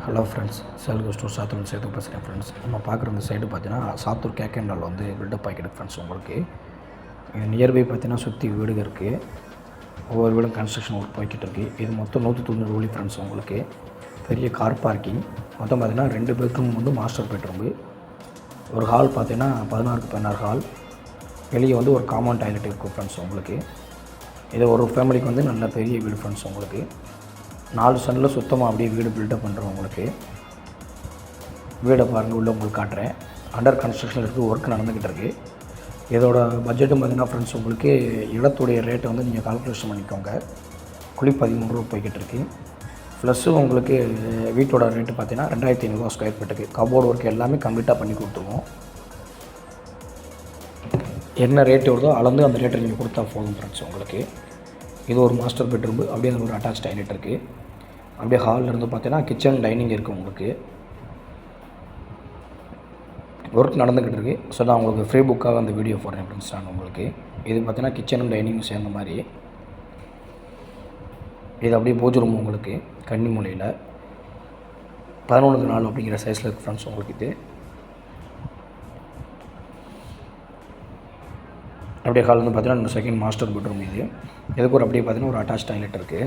Hello friends, சேல்கோ store Sattur சேர்த்து பேசுகிறேன் friends. நம்ம பார்க்குற இந்த சைடு பார்த்தீங்கன்னா சாத்தூர் கேக்கண்டால் வந்து பில்டப் ஆகிக்கிட்டு ஃப்ரெண்ட்ஸ். உங்களுக்கு நியர்பை பார்த்தீங்கன்னா சுற்றி வீடுகள் இருக்குது. ஒவ்வொரு வீடும் கன்ஸ்ட்ரக்ஷன் ஒர்க் போய்கிட்டு இருக்குது. இது மொத்தம் 190 ஊழி ஃப்ரெண்ட்ஸ். உங்களுக்கு பெரிய கார் பார்க்கிங் மொத்தம் பார்த்தீங்கன்னா 2 பெட்ரூம் வந்து மாஸ்டர் பெட்ரூமு. ஒரு ஹால் பார்த்தீங்கன்னா 16க்கு 16 ஹால். வெளியே வந்து ஒரு காமன் டாய்லெட் இருக்கும் ஃப்ரெண்ட்ஸ். உங்களுக்கு இது ஒரு ஃபேமிலிக்கு வந்து நல்ல பெரிய வீடு ஃப்ரெண்ட்ஸ். உங்களுக்கு 4 சென்டில் சுத்தமாக அப்படியே வீடு பில்டப் பண்ணுறோம். உங்களுக்கு வீடை பாருங்கள், உள்ளே உங்களுக்கு காட்டுறேன். அண்டர் கன்ஸ்ட்ரக்ஷன் இருக்குது, ஒர்க் நடந்துக்கிட்டு இருக்குது. இதோட பட்ஜெட்டும் பார்த்திங்கன்னா ஃப்ரெண்ட்ஸ், உங்களுக்கு இடத்துடைய ரேட்டை வந்து நீங்கள் கால்குலேஷன் பண்ணிக்கோங்க. குழி 13 ரூபா போய்கிட்டு இருக்குது. ப்ளஸ்ஸு உங்களுக்கு வீட்டோட ரேட்டு பார்த்தீங்கன்னா 2500 ஸ்கொயர் ஃபீட்டுக்கு. கபோர்டு ஒர்க் எல்லாமே கம்ப்ளீட்டாக பண்ணி கொடுத்துருவோம். என்ன ரேட்டு வருதோ அளந்து அந்த ரேட்டை நீங்கள் கொடுத்தா போதும் ஃப்ரெண்ட்ஸ். உங்களுக்கு இது ஒரு மாஸ்டர் பெட்ரூம். அப்படியே அதில் ஒரு அட்டாச் டாய்லெட் இருக்குது. அப்படியே ஹாலில் இருந்து பார்த்தீங்கன்னா கிச்சன் டைனிங் இருக்குது. உங்களுக்கு ஒர்க் நடந்துக்கிட்டு இருக்குது. ஸோ நான் உங்களுக்கு ஃப்ரீ புக்காக அந்த வீடியோ போடுறேன் ஃப்ரெண்ட்ஸ். நான் உங்களுக்கு இது பார்த்தீங்கன்னா கிச்சனும் டைனிங்கும் சேர்ந்த மாதிரி. இது அப்படியே பூஜை ரூம் உங்களுக்கு கன்னிமூலையில் 11க்கு 4 அப்படிங்கிற சைஸில் இருக்குது ஃப்ரெண்ட்ஸ். உங்களுக்கு இது அப்படியே ஹால் வந்து பார்த்தீங்கன்னா 2 செகண்ட் மாஸ்டர் பெட்ரூம். இதுக்கு ஒரு அப்படியே பார்த்தீங்கன்னா ஒரு அட்டாச் டாய்லெட் இருக்குது.